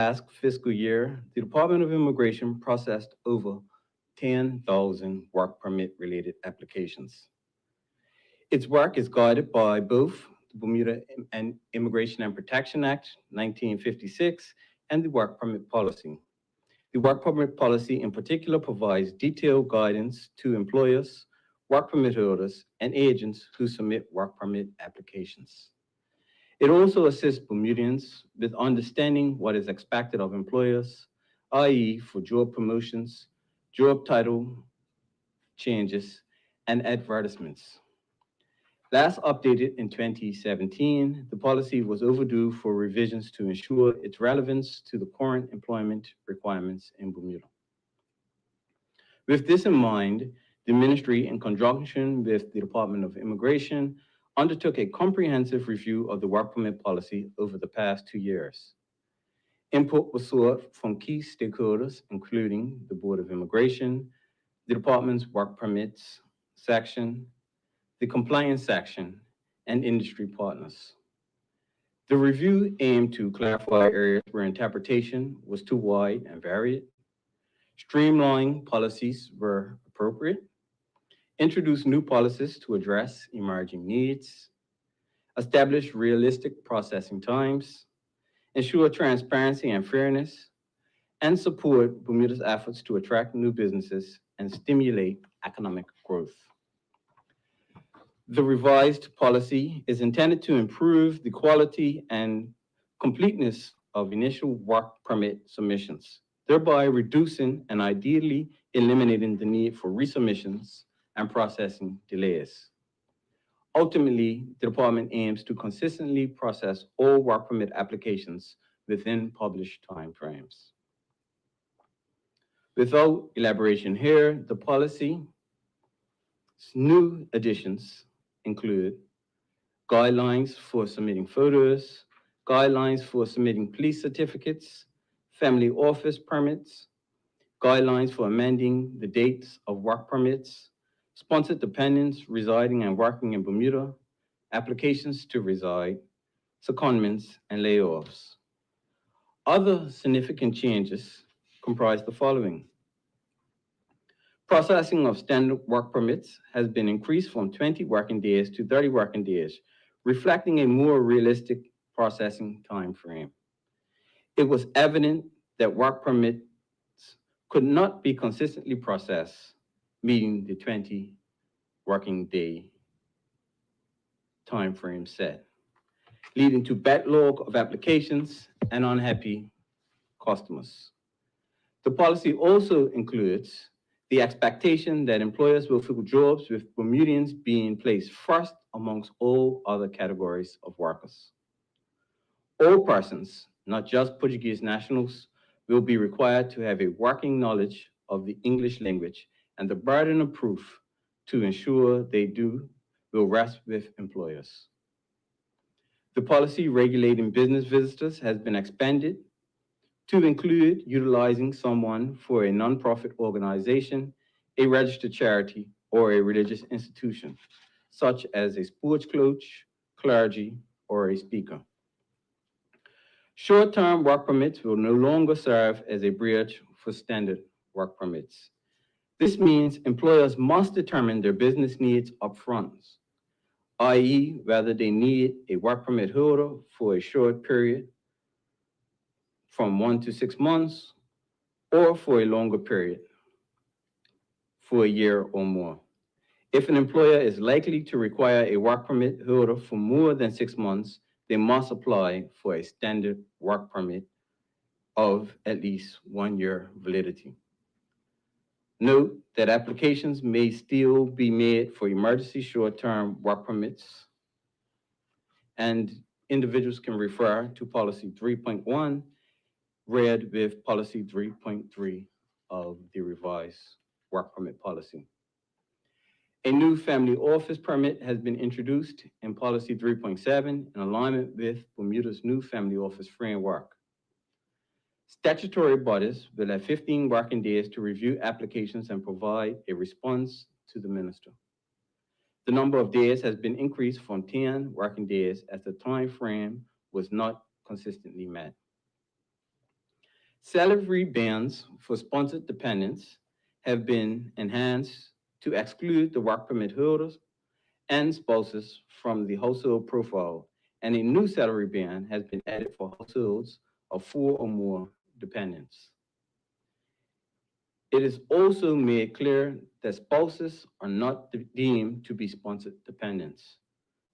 last fiscal year, the Department of Immigration processed over 10,000 work permit related applications. Its work is guided by both the Bermuda Immigration and Protection Act 1956 and the Work Permit Policy. The Work Permit Policy in particular provides detailed guidance to employers, work permit holders, and agents who submit work permit applications. It also assists Bermudians with understanding what is expected of employers, i.e., for job promotions, job title changes, and advertisements. Last updated in 2017, the policy was overdue for revisions to ensure its relevance to the current employment requirements in Bermuda. With this in mind, the ministry, in conjunction with the Department of Immigration, undertook a comprehensive review of the work permit policy over the past 2 years. Input was sought from key stakeholders, including the Board of Immigration, the department's work permits section, the compliance section, and industry partners. The review aimed to clarify areas where interpretation was too wide and varied, streamline policies where appropriate, introduce new policies to address emerging needs, establish realistic processing times, ensure transparency and fairness, and support Bermuda's efforts to attract new businesses and stimulate economic growth. The revised policy is intended to improve the quality and completeness of initial work permit submissions, thereby reducing and ideally eliminating the need for resubmissions and processing delays. Ultimately, the department aims to consistently process all work permit applications within published timeframes. Without elaboration here, the policy's new additions include guidelines for submitting photos, guidelines for submitting police certificates, family office permits, guidelines for amending the dates of work permits, sponsored dependents residing and working in Bermuda, applications to reside, secondments, and layoffs. Other significant changes comprise the following. Processing of standard work permits has been increased from 20 working days to 30 working days, reflecting a more realistic processing time frame. It was evident that work permits could not be consistently processed, meeting the 20 working day time frame set, leading to backlog of applications and unhappy customers. The policy also includes the expectation that employers will fill jobs with Bermudians being placed first amongst all other categories of workers. All persons, not just Portuguese nationals, will be required to have a working knowledge of the English language, and the burden of proof to ensure they do will rest with employers. The policy regulating business visitors has been expanded to include utilizing someone for a nonprofit organization, a registered charity, or a religious institution, such as a sports coach, clergy, or a speaker. Short-term work permits will no longer serve as a bridge for standard work permits. This means employers must determine their business needs upfront, i.e., whether they need a work permit holder for a short period from 1 to 6 months, or for a longer period, for a year or more. If an employer is likely to require a work permit holder for more than 6 months, they must apply for a standard work permit of at least 1 year validity. Note that applications may still be made for emergency short-term work permits, and individuals can refer to Policy 3.1 read with Policy 3.3 of the revised work permit policy. A new family office permit has been introduced in Policy 3.7 in alignment with Bermuda's new family office framework. Statutory bodies will have 15 working days to review applications and provide a response to the minister. The number of days has been increased from 10 working days as the time frame was not consistently met. Salary bands for sponsored dependents have been enhanced to exclude the work permit holders and spouses from the household profile, and a new salary band has been added for households of four or more dependents. It is also made clear that spouses are not deemed to be sponsored dependents.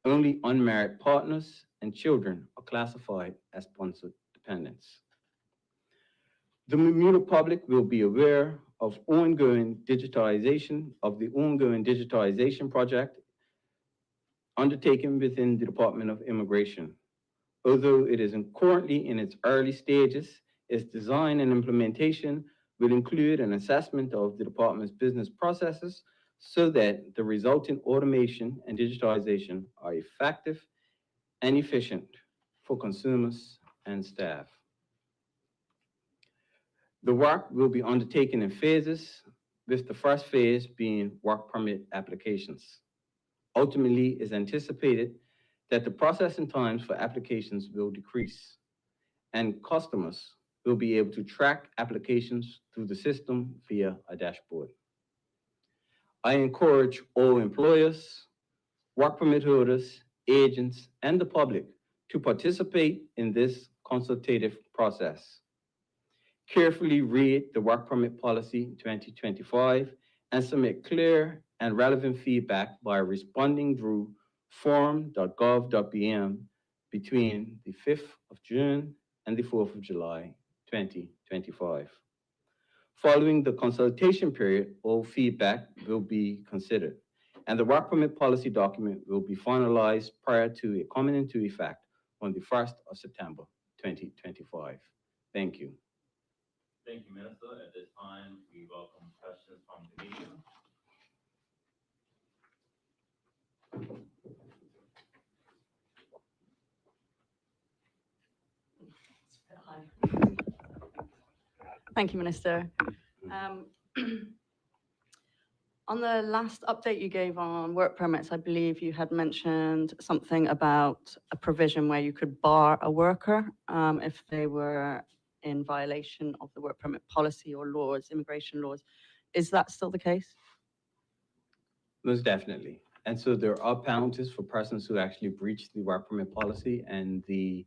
Only unmarried partners and children are classified as sponsored dependents. The Bermuda public will be aware of the ongoing digitalization project undertaken within the Department of Immigration. Although it is currently in its early stages, its design and implementation will include an assessment of the department's business processes so that the resulting automation and digitalization are effective and efficient for consumers and staff. The work will be undertaken in phases, with the first phase being work permit applications. Ultimately, it is anticipated that the processing times for applications will decrease, and customers will be able to track applications through the system via a dashboard. I encourage all employers, work permit holders, agents, and the public to participate in this consultative process. Carefully read the Work Permit Policy 2025 and submit clear and relevant feedback by responding through form.gov.bm between the 5th of June and the 4th of July 2025. Following the consultation period, all feedback will be considered, and the Work Permit Policy document will be finalized prior to it coming into effect on the 1st of September 2025. Thank you. Thank you, Minister. At this time, we welcome questions from the media. Thank you, Minister. On the last update you gave on work permits, I believe you had mentioned something about a provision where you could bar a worker if they were in violation of the work permit policy or laws, immigration laws. Is that still the case? Most definitely. And so there are penalties for persons who actually breach the work permit policy, and the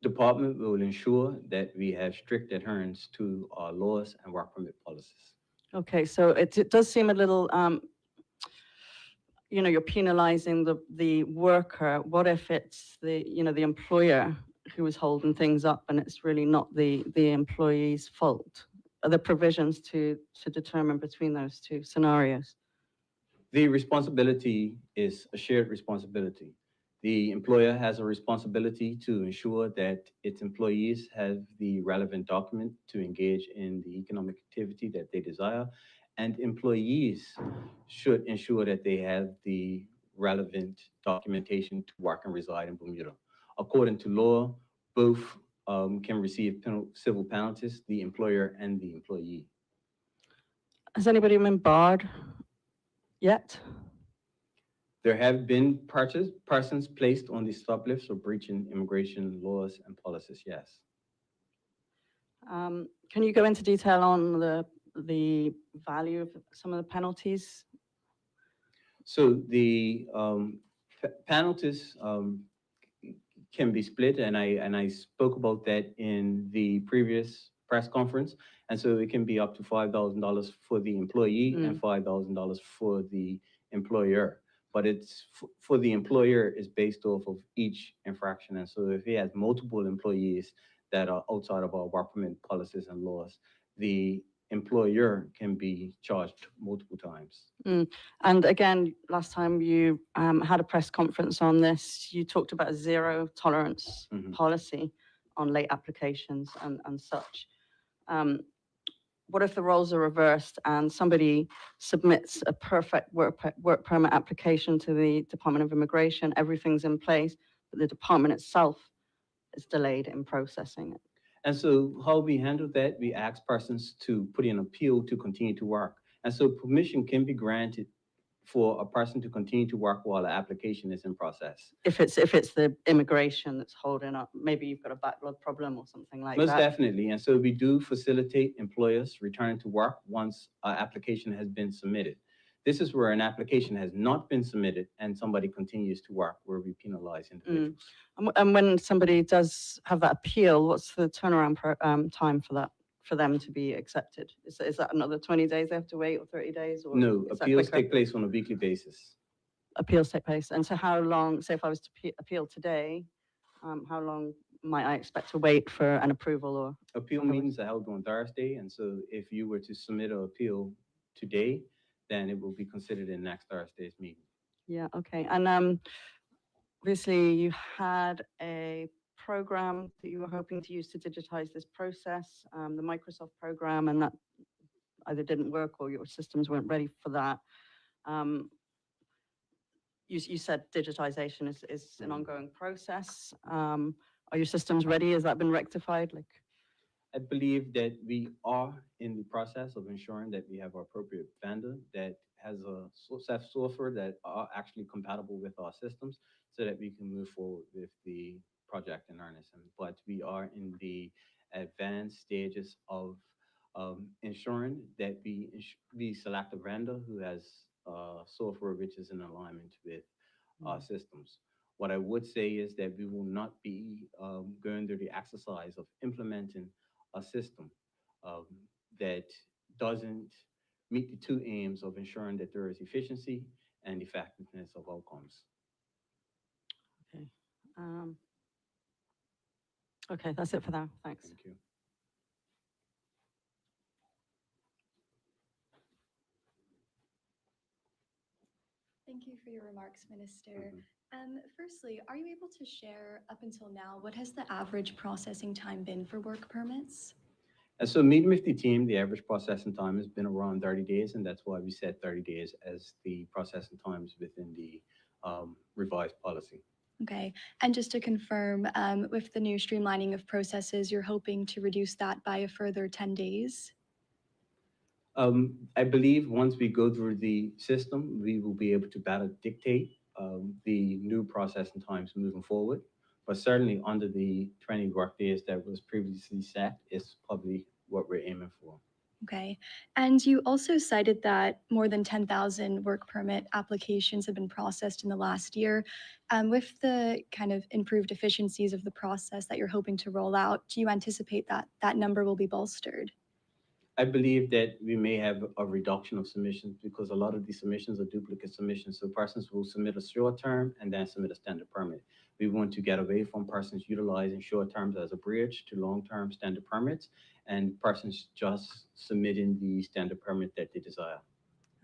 department will ensure that we have strict adherence to our laws and work permit policies. Okay, so it does seem a little, you're penalizing the worker. What if it's the employer who is holding things up and it's really not the employee's fault? Are there provisions to determine between those two scenarios? The responsibility is a shared responsibility. The employer has a responsibility to ensure that its employees have the relevant document to engage in the economic activity that they desire, and employees should ensure that they have the relevant documentation to work and reside in Bermuda. According to law, both can receive civil penalties, the employer and the employee. Has anybody been barred yet? There have been persons placed on the stop list for breaching immigration laws and policies, yes. Can you go into detail on the value of some of the penalties? So the penalties can be split, and I spoke about that in the previous press conference. And so it can be up to $5,000 for the employee and $5,000 for the employer. But it's for the employer is based off of each infraction. And so if he has multiple employees that are outside of our work permit policies and laws, the employer can be charged multiple times. And again, last time you had a press conference on this, you talked about a zero tolerance policy on late applications and such. What if the roles are reversed and somebody submits a perfect work permit application to the Department of Immigration, everything's in place, but the department itself is delayed in processing it? And so how we handle that, we ask persons to put in an appeal to continue to work. And so permission can be granted for a person to continue to work while the application is in process. If it's the immigration that's holding up, maybe you've got a backlog problem or something like Most that. definitely. And so we do facilitate employers returning to work once an application has been submitted. This is where an application has not been submitted and somebody continues to work, where we penalize individuals. And when somebody does have that appeal, what's the turnaround time for that, for them to be accepted? Is that another 20 days they have to wait, or 30 days? Or No, is that appeals quicker? take place on a weekly basis. Appeals take place. And so how long, say if I was to appeal today, how long might I expect to wait for an approval? Or Appeal meetings are held on Thursday, and so if you were to submit an appeal today, then it will be considered in next Thursday's meeting. Yeah, okay. And obviously you had a program that you were hoping to use to digitize this process, the Microsoft program, and that either didn't work or your systems weren't ready for that. You said digitization is an ongoing process. Are your systems ready? Has that been rectified? I believe that we are in the process of ensuring that we have an appropriate vendor that has a set of software that are actually compatible with our systems so that we can move forward with the project in earnest. But we are in the advanced stages of ensuring that we select a vendor who has software which is in alignment with our systems. What I would say is that we will not be going through the exercise of implementing a system that doesn't meet the two aims of ensuring that there is efficiency and effectiveness of outcomes. Okay. Okay, that's it for now. Thanks. Thank you. Thank you for your remarks, Minister. Firstly, are you able to share up until now, what has the average processing time been for work permits? And so meeting with the team, the average processing time has been around 30 days, and that's why we set 30 days as the processing times within the revised policy. Okay, and just to confirm, with the new streamlining of processes, you're hoping to reduce that by a further 10 days? I believe once we go through the system, we will be able to better dictate the new processing times moving forward. But certainly under the 20 work days that was previously set is probably what we're aiming for. Okay, and you also cited that more than 10,000 work permit applications have been processed in the last year. With the kind of improved efficiencies of the process that you're hoping to roll out, do you anticipate that that number will be bolstered? I believe that we may have a reduction of submissions because a lot of these submissions are duplicate submissions. So persons will submit a short term and then submit a standard permit. We want to get away from persons utilizing short terms as a bridge to long-term standard permits and persons just submitting the standard permit that they desire.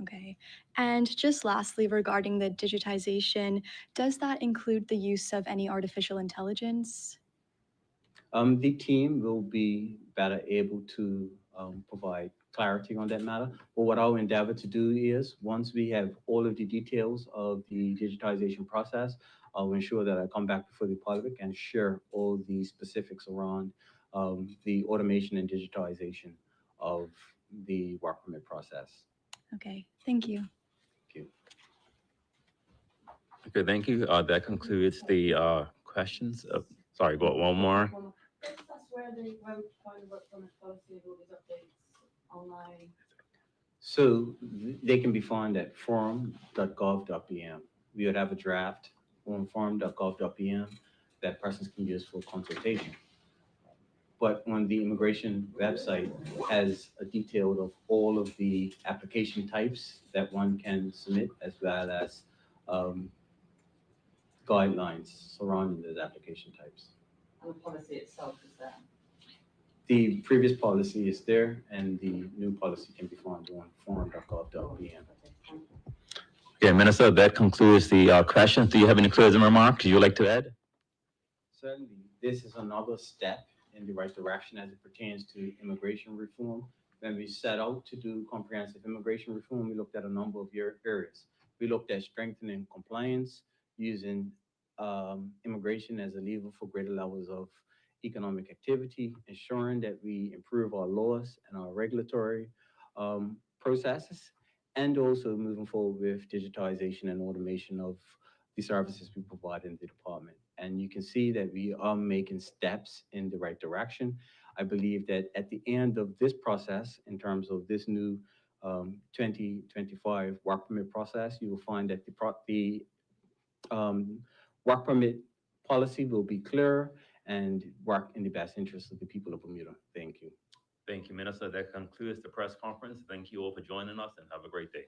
Okay, and just lastly, regarding the digitization, does that include the use of any artificial intelligence? The team will be better able to provide clarity on that matter. But what I'll endeavor to do is, once we have all of the details of the digitization process, I'll ensure that I come back before the public and share all the specifics around the automation and digitization of the work permit process. Okay, thank you. Thank you. Okay, thank you. That concludes the questions. Sorry, go one more. That's where the work permit policy, all these updates online. So they can be found at forum.gov.bm. We would have a draft on forum.gov.bm that persons can use for consultation. But on the immigration website has a detail of all of the application types that one can submit, as well as guidelines surrounding those application types. And the policy itself is there. The previous policy is there, and the new policy can be found on forum.gov.bm. Okay, Minister, that concludes the questions. Do you have any closing remarks you would like to add? Certainly, this is another step in the right direction as it pertains to immigration reform. When we set out to do comprehensive immigration reform, we looked at a number of areas. We looked at strengthening compliance, using immigration as a lever for greater levels of economic activity, ensuring that we improve our laws and our regulatory processes, and also moving forward with digitization and automation of the services we provide in the department. And you can see that we are making steps in the right direction. I believe that at the end of this process, in terms of this new 2025 work permit process, you will find that the work permit policy will be clear and work in the best interest of the people of Bermuda. Thank you. Thank you, Minister. That concludes the press conference. Thank you all for joining us and have a great day.